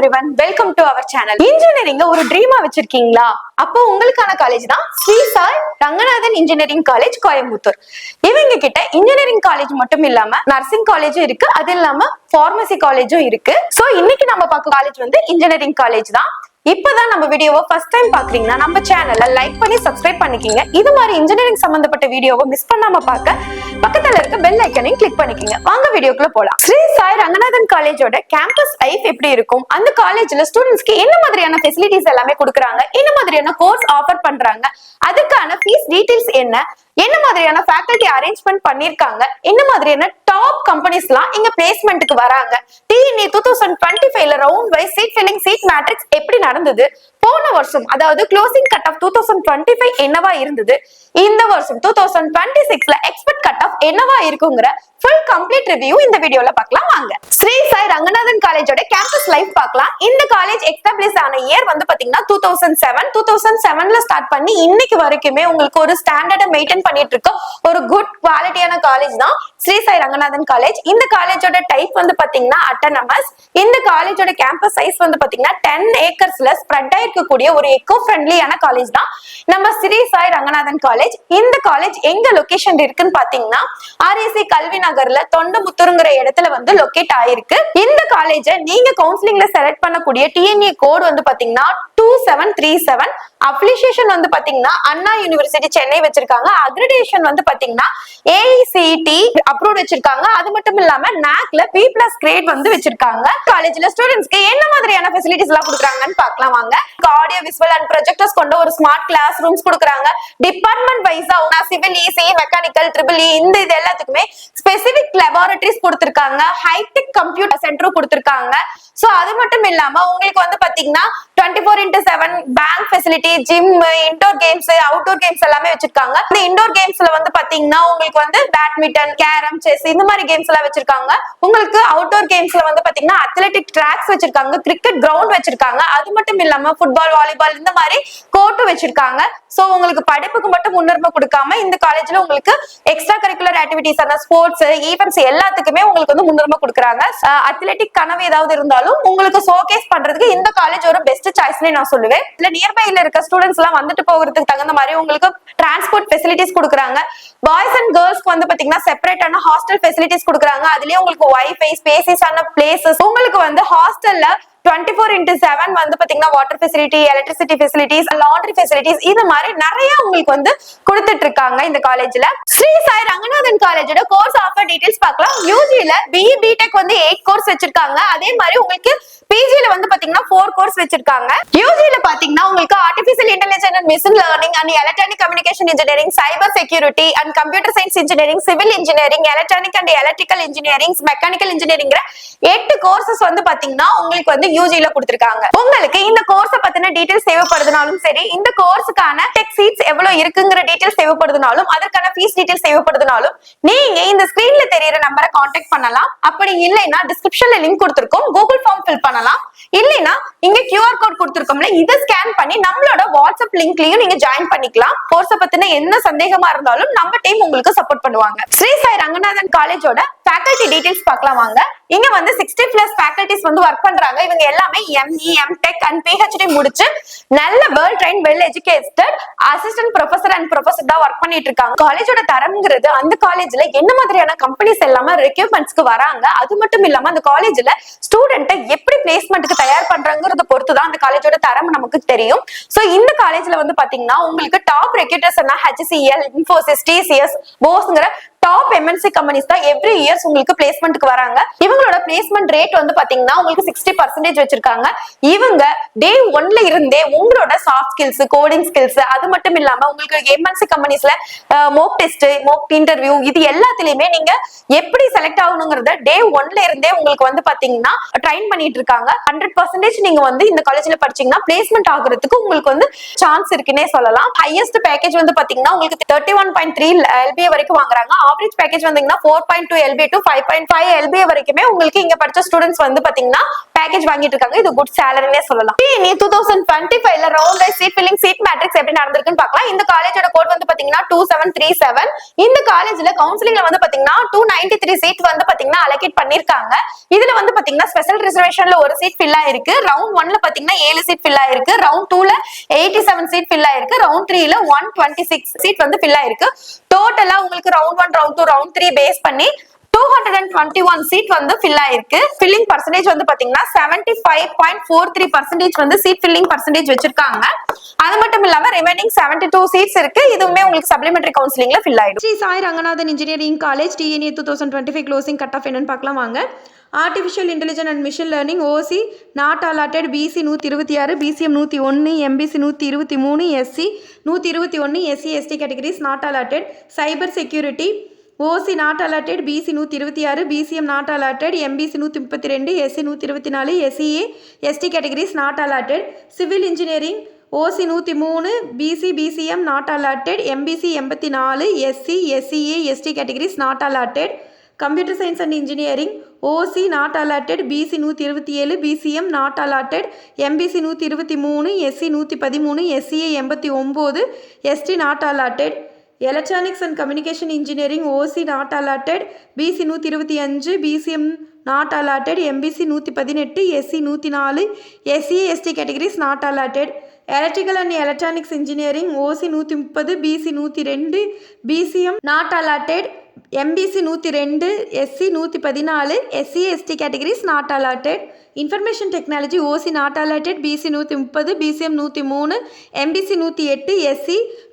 everyone, welcome to our channel. Engineering ஒரு ட்ரீமா வச்சிருக்கீங்களா? அப்போ உங்களுக்கான காலேஜ் தான் ஸ்ரீ சாய் ரங்கநாதன் இன்ஜினியரிங் காலேஜ் கோயம்புத்தூர். இவங்க கிட்ட இன்ஜினியரிங் காலேஜ் மட்டும் இல்லாம நர்சிங் காலேஜும் இருக்கு, அது இல்லாம பார்மசி காலேஜும் இருக்கு. சோ இன்னைக்கு நம்ம பார்க்க காலேஜ் வந்து இன்ஜினியரிங் காலேஜ் தான். இப்பதான் நம்ம வீடியோவை ஃபர்ஸ்ட் டைம் பாக்குறீங்கன்னா நம்ம சேனலை லைக் பண்ணி சப்ஸ்கிரைப் பண்ணிக்கீங்க. இது மாதிரி இன்ஜினியரிங் சம்பந்தப்பட்ட வீடியோவை மிஸ் பண்ணாம பார்க்க பக்கத்துல இருக்க பெல் ஐக்கனையும் கிளிக் பண்ணிக்கீங்க. வாங்க வீடியோக்குள்ள போலாம். ஸ்ரீ சாய் ரங்கநாதன் காலேஜோட கேம்பஸ் லைஃப் எப்படி இருக்கும், அந்த காலேஜ்ல ஸ்டூடெண்ட்ஸ்க்கு என்ன மாதிரியான ஃபெசிலிட்டிஸ் எல்லாமே கொடுக்குறாங்க, என்ன மாதிரியான கோர்ஸ் ஆஃபர் பண்றாங்க, அதுக்கான ஃபீஸ் டீடைல்ஸ் என்ன மாதிரியான ஃபேக்கல்டி அரேஞ்ச்மெண்ட் பண்ணிருக்காங்க, என்ன மாதிரியான டாப் கம்பெனிஸ் எல்லாம் இங்க பிளேஸ்மெண்ட்டுக்கு வராங்க, டிஎன்ஏ 2025ல round wise seat filling seat matrix எப்படி நடந்தது, போன வருஷம் அதாவது க்ளோசிங் கட் ஆஃப் 2025 என்னவா இருந்தது, இந்த வருஷம் 2026ல எக்ஸ்பெக்ட் கட் ஆஃப் என்னவா இருக்குங்கிற ஃபுல் கம்ப்ளீட் ரிவ்யூ இந்த வீடியோல பார்க்கலாம். வாங்க ஸ்ரீ சாய் ரங்கநாதன் காலேஜோட கேம்பஸ் லைஃப் பார்க்கலாம். இந்த காலேஜ் எஸ்டாப்ளிஷ் ஆன இயர் வந்து பாத்தீங்கன்னா 2007ல ஸ்டார்ட் பண்ணி இன்னைக்கு வரைக்குமே உங்களுக்கு ஒரு ஸ்டாண்டர்டை மெயின்டைன் பண்ணிட்டு இருக்க ஒரு குட் குவாலிட்டியான காலேஜ் தான் ஸ்ரீ சாய் ரங்கநாதன் காலேஜ். இந்த காலேஜோட டைப் வந்து பாத்தீங்கன்னா அட்டானமஸ். இந்த காலேஜோட கேம்பஸ் சைஸ் வந்து பாத்தீங்கன்னா 10 ஏக்கர்ஸ்ல ஸ்ப்ரெட் ஆயிருக்கக்கூடிய ஒரு எக்கோ ஃப்ரெண்ட்லியான காலேஜ் தான் நம்ம ஸ்ரீ சாய் ரங்கநாதன் காலேஜ். இந்த காலேஜ் எங்க லொகேஷன் இருக்குன்னு பாத்தீங்கன்னா ஆர்ஏசி கல்வி நகர்ல தொண்டமுத்தூருங்கிற இடத்துல வந்து லொகேட் ஆயிருக்கு. இந்த காலேஜை நீங்க கவுன்சிலிங்ல செலக்ட் பண்ணக்கூடிய டிஎன்ஏ கோட் வந்து பாத்தீங்கன்னா 2737. அப்ளிகேஷன் வந்து பாத்தீங்கன்னா அண்ணா யூனிவர்சிட்டி சென்னை வச்சிருக்காங்க. அக்ரிடேஷன் வந்து பாத்தீங்கன்னா ஏஐசிடி அப்ரூவ் வச்சிருக்காங்க. அது மட்டும் இல்லாம நாக்ல B+ கிரேட் வந்து வச்சிருக்காங்க. காலேஜ்ல ஸ்டூடெண்ட்ஸ்க்கு என்ன மாதிரியான ஃபெசிலிட்டிஸ் எல்லாம் கொடுக்குறாங்கன்னு பார்க்கலாம் வாங்க. ஆடியோ விசுவல் அண்ட் ப்ரொஜெக்டர்ஸ் கொண்ட ஒரு ஸ்மார்ட் கிளாஸ் ரூம்ஸ் கொடுக்குறாங்க. டிபார்ட்மெண்ட் வைஸா civil, EC, mechanical, triple E இது எல்லாத்துக்குமே ஸ்பெசிபிக் லெபார்டரிஸ் கொடுத்திருக்காங்க. ஹைடெக் கம்ப்யூட்டர் சென்டரும் கொடுத்திருக்காங்க. சோ அது மட்டும் இல்லாம உங்களுக்கு வந்து பாத்தீங்கன்னா 24x7 bank facility, gym, indoor games, outdoor games எல்லாமே வச்சிருக்காங்க. இந்த இன்டோர் கேம்ஸ்ல வந்து பாத்தீங்கன்னா உங்களுக்கு வந்து பேட்மிண்டன், கேரம், செஸ் இந்த மாதிரி கேம்ஸ் எல்லாம் வச்சிருக்காங்க. உங்களுக்கு அவுட்டோர் கேம்ஸ்ல வந்து பாத்தீங்கன்னா அத்லெட்டிக் ட்ராக்ஸ் வச்சிருக்காங்க, கிரிக்கெட் கிரவுண்ட் வச்சிருக்காங்க. அது மட்டும் இல்லாம ஃபுட்பால், வாலிபால் இந்த மாதிரி கோர்ட்டும் வச்சிருக்காங்க. சோ உங்களுக்கு படிப்புக்கு மட்டும் முன்னுரிமை கொடுக்காம இந்த காலேஜ்ல உங்களுக்கு extra curricular activities, sports, events எல்லாத்துக்குமே உங்களுக்கு வந்து முன்னுரிமை கொடுக்குறாங்க. அத்லெட்டிக் கனவு ஏதாவது இருந்தாலும் உங்களுக்கு ஷோகேஸ் பண்றதுக்கு இந்த காலேஜ் ஒரு பெஸ்ட் சாய்ஸ்னே நான் சொல்லுவேன். இல்ல நியர்பைல இருக்க ஸ்டூடெண்ட்ஸ் எல்லாம் வந்துட்டு போகிறதுக்கு தகுந்த மாதிரி உங்களுக்கு டிரான்ஸ்போர்ட் ஃபெசிலிட்டிஸ் கொடுக்குறாங்க. பாய்ஸ் அண்ட் கேர்ள்ஸ்க்கு வந்து பாத்தீங்கன்னா செப்பரேட்டான ஹாஸ்டல் ஃபெசிலிட்டிஸ் கொடுக்குறாங்க. அதுலயே உங்களுக்கு வைஃபை, ஸ்பேசியஸான பிளேசஸ், உங்களுக்கு வந்து ஹாஸ்டல்ல 24x7 வந்து பாத்தீங்கன்னா water facility, electricity facilities, laundry facilities இது மாதிரி நிறைய உங்களுக்கு வந்து கொடுத்துட்டு இருக்காங்க இந்த காலேஜ்ல. ஸ்ரீ சாய் ரங்கநாதன் காலேஜோட கோர்ஸ் ஆஃபர் டீடைல்ஸ் பார்க்கலாம். யூஜில பிஇ பிடெக் வந்து 8 கோர்ஸ் வச்சிருக்காங்க. அதே மாதிரி உங்களுக்கு பிஜில வந்து பாத்தீங்கன்னா 4 கோர்ஸ் வச்சிருக்காங்க. யூஜில பாத்தீங்கன்னா உங்களுக்கு artificial intelligence and machine learning and electronic communication engineering, cyber security and computer science engineering, civil engineering, electronic and electrical engineering, mechanical engineering 8 courses வந்து பாத்தீங்கன்னா உங்களுக்கு வந்து யூஜில கொடுத்திருக்காங்க. உங்களுக்கு இந்த கோர்ஸ் பத்தின டீடைல்ஸ் தேவைப்படுதுனாலும் சரி, இந்த கோர்ஸுக்கான டெக் சீட்ஸ் எவ்வளவு இருக்குங்கிற டீடைல்ஸ் தேவைப்படுதுனாலும், அதற்கான ஃபீஸ் டீடைல்ஸ் தேவைப்படுதுனாலும் நீங்க இந்த ஸ்கிரீன்ல தெரியற நம்பரை கான்டாக்ட் பண்ணலாம். அப்படி இல்லைன்னா டிஸ்கிரிப்ஷன்ல லிங்க் கொடுத்திருக்கோம், கூகுள் ஃபார்ம் ஃபில் பண்ணலாம். இல்லைன்னா இங்க QR கோட் கொடுத்திருக்கோம்ல, இதை ஸ்கேன் பண்ணி நம்மளோட வாட்ஸ்அப் லிங்க்லயும் நீங்க ஜாயின் பண்ணிக்கலாம். கோர்ஸ் பத்தின என்ன சந்தேகமா இருந்தாலும் நம்ம டீம் உங்களுக்கு சப்போர்ட் பண்ணுவாங்க. ஸ்ரீ சாய் ரங்கநாதன் காலேஜோட ஃபேக்கல்டி டீடைல்ஸ் பார்க்கலாம் வாங்க. இங்க வந்து 60+ ஃபேக்கல்டிஸ் வந்து ஒர்க் பண்றாங்க. இவங்க எல்லாமே ME, MTech and PhD முடிச்சு நல்ல well train, well educated assistant professor and professor தான் ஒர்க் பண்ணிட்டு இருக்காங்க. காலேஜோட தரம்ங்கிறது அந்த காலேஜ்ல என்ன மாதிரியான கம்பெனிஸ் எல்லாமே ரெக்ரூட்மெண்ட்ஸ்க்கு வராங்க, அது மட்டும் இல்லாம அந்த காலேஜ்ல ஸ்டூடெண்ட்டை எப்படி பிளேஸ்மெண்ட்க்கு தயார் பண்றாங்கறத பொறுத்து தான் அந்த காலேஜோட தரம் நமக்கு தெரியும். சோ இந்த காலேஜ்ல வந்து பாத்தீங்கன்னா உங்களுக்கு top recruiters HCL, Infosys, TCS, போஸ்ங்கிற டாப் MNC கம்பெனிஸ் தான் எவ்ரி இயர்ஸ் உங்களுக்கு பிளேஸ்மெண்ட்க்கு வராங்க. இவங்களோட பிளேஸ்மெண்ட் ரேட் வந்து பாத்தீங்கன்னா உங்களுக்கு 60% வச்சிருக்காங்க. இவங்க டே 1ல இருந்தே உங்களோட சாஃப்ட் ஸ்கில்ஸ், கோடிங் ஸ்கில்ஸ், அது மட்டும் இல்லாம உங்களுக்கு MNC கம்பெனிஸ்ல மோக் டெஸ்ட், மோக் இன்டர்வியூ இது எல்லாத்துலயுமே நீங்க எப்படி செலக்ட் ஆகணுங்கிறத டே 1ல இருந்தே உங்களுக்கு வந்து பாத்தீங்கன்னா ட்ரைன் பண்ணிட்டு இருக்காங்க. 100% நீங்க வந்து இந்த காலேஜ்ல படிச்சீங்கன்னா பிளேஸ்மெண்ட் ஆகுறதுக்கு உங்களுக்கு வந்து சான்ஸ் இருக்குன்னே சொல்லலாம். ஹையஸ்ட் பேக்கேஜ் வந்து பாத்தீங்கன்னா உங்களுக்கு 31.3 LPA வரைக்கும் வாங்குறாங்க. ஆவரேஜ் பேக்கேஜ் வந்தீங்கன்னா 4.2 LBA டு 5.5 LBA வரைக்குமே உங்களுக்கு இங்க படிச்ச ஸ்டூடெண்ட்ஸ் வந்து பாத்தீங்கன்னா பேக்கேஜ் வாங்கிட்டு இருக்காங்க. இது குட் சேலரினே சொல்லலாம். இனி 2025ல round wise seat filling seat matrix எப்படி நடந்திருக்குன்னு பார்க்கலாம். இந்த காலேஜோட கோட் வந்து பாத்தீங்கன்னா 2737. இந்த காலேஜ்ல கவுன்சிலிங்ல வந்து பாத்தீங்கன்னா 293 சீட் வந்து பாத்தீங்கன்னா அலோகேட் பண்ணிருக்காங்க. இதுல வந்து பாத்தீங்கன்னா ஸ்பெஷல் ரிசர்வேஷன்ல ஒரு சீட் ஃபில் ஆயிருக்கு. ரவுண்ட் 1ல பாத்தீங்கன்னா 7 சீட் ஃபில் ஆயிருக்கு. ரவுண்ட் 2ல 87 சீட் ஃபில் ஆயிருக்கு. ரவுண்ட் 3ல 126 சீட் வந்து ஃபில் ஆயிருக்கு. டோட்டலா உங்களுக்கு ரவுண்ட் 1, ரவுண்ட் 2, ரவுண்ட் 3 பேஸ் பண்ணி 221 சீட் வந்து ஃபில் ஆயிருக்கு. ஃபில்லிங் பர்சன்டேஜ் வந்து பாத்தீங்கன்னா 75.43% வந்து சீட் ஃபில்லிங் பர்சன்டேஜ் வச்சிருக்காங்க. அது மட்டும் இல்லாம ரிமைனிங் 72 சீட்ஸ் இருக்கு. இதுவுமே உங்களுக்கு சப்ளிமெண்டரி கவுன்சிலிங்ல ஃபில் ஆயிடும். Sri Sai Ranganathan engineering college TNA 2025 closing cut off என்னன்னு பார்க்கலாம் வாங்க. Artificial intelligence and machine learning OC not allotted BC 126, BCM 101, MBC 123, SC 121, SC ST categories not allotted. Cyber security OC not allotted, BC 126, BCM not allotted, MBC 132, SC 124, SCA ST categories not allotted. Civil engineering OC 103, BC BCM not allotted, MBC 84, SC SCA ST categories not allotted. Computer science and engineering OC not allotted, BC 127, BCM not allotted, MBC 123, SC 113, SCA 89, ST not allotted. Electronics and communication engineering OC not allotted, BC 125, BCM not allotted, MBC 118, SC 104, SCA ST categories not allotted. Electrical and electronics engineering OC 130, BC 102, BCM not allotted, MBC 102, SC 114, SCA ST categories not allotted. Information technology OC not allotted, BC 130, BCM 103, MBC 108, SC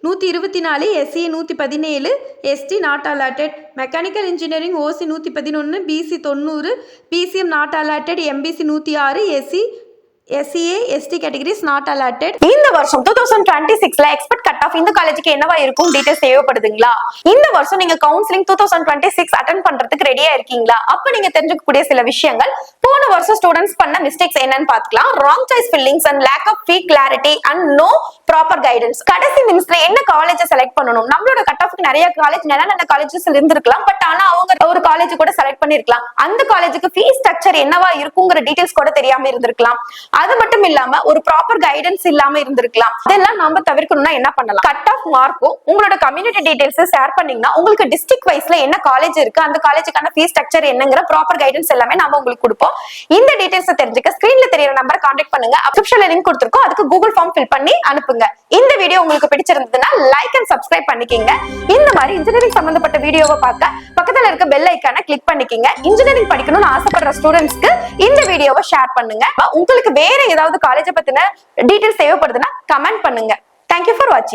124, SCA 117, ST not allotted. Mechanical engineering OC 111, BC 90, BCM not allotted, MBC 106, SC SCA ST categories not allotted. இந்த வருஷம் 2026ல expect cut off இந்த காலேஜுக்கு என்னவா இருக்கும் details தேவைப்படுதுங்களா? இந்த வருஷம் நீங்க கவுன்சிலிங் 2026 அட்டெண்ட் பண்றதுக்கு ரெடியா இருக்கீங்களா? அப்ப நீங்க தெரிஞ்சுக்கக்கூடிய சில விஷயங்கள் போன வருஷம் ஸ்டூடெண்ட்ஸ் பண்ண மிஸ்டேக்ஸ் என்னன்னு பாத்துக்கலாம். Wrong choice fillings and lack of fee clarity and no proper guidance. கடைசி நிமிஷத்துல என்ன காலேஜ் செலக்ட் பண்ணணும்? நம்மளோட கட் ஆஃப்க்கு நிறைய காலேஜ் நல்ல காலேஜஸ் இருந்திருக்கலாம். பட் ஆனா அவங்க ஒரு காலேஜ் கூட செலக்ட் பண்ணிருக்கலாம். அந்த காலேஜுக்கு ஃபீ ஸ்ட்ரக்சர் என்னவா இருக்குங்கிற டீடைல்ஸ் கூட தெரியாம இருந்திருக்கலாம். அது மட்டும் இல்லாம ஒரு ப்ராப்பர் கைடன்ஸ் இல்லாம இருந்திருக்கலாம். இதெல்லாம் நம்ம தவிர்க்கணும்னா என்ன பண்ணலாம்? கட் ஆஃப் மார்க்கும் உங்களோட கம்யூனிட்டி டீடைல்ஸ் ஷேர் பண்ணீங்கன்னா உங்களுக்கு டிஸ்ட்ரிக்ட் வைஸ்ல என்ன காலேஜ் இருக்கு, அந்த காலேஜுக்கான ஃபீஸ் ஸ்ட்ரக்சர் என்னங்கிற ப்ராப்பர் கைடன்ஸ் எல்லாமே நம்ம உங்களுக்கு கொடுப்போம். இந்த டீடைல்ஸ் தெரிஞ்சுக்க ஸ்கிரீன்ல தெரியற நம்பரை கான்டாக்ட் பண்ணுங்க. டிஸ்கிரிப்ஷன்ல லிங்க் கொடுத்திருக்கோம். அதுக்கு கூகுள் ஃபார்ம் ஃபில் பண்ணி அனுப்புங்க. இந்த வீடியோ உங்களுக்கு பிடிச்சிருந்ததுன்னா லைக் அண்ட் சப்ஸ்கிரைப் பண்ணிக்கங்க. இந்த மாதிரி இன்ஜினியரிங் சம்பந்தப்பட்ட வீடியோவை பார்க்க பக்கத்துல இருக்க பெல் ஐகானை கிளிக் பண்ணிக்கங்க. இன்ஜினியரிங் படிக்கணும்னு ஆசைப்படுற ஸ்டூடெண்ட்ஸ்க்கு இந்த வீடியோவை ஷேர் பண்ணுங்க. உங்களுக்கு வேற ஏதாவது காலேஜை பத்தின டீடைல்ஸ் தேவைப்படுதுன்னா கமெண்ட் பண்ணுங்க. Thank you for watching.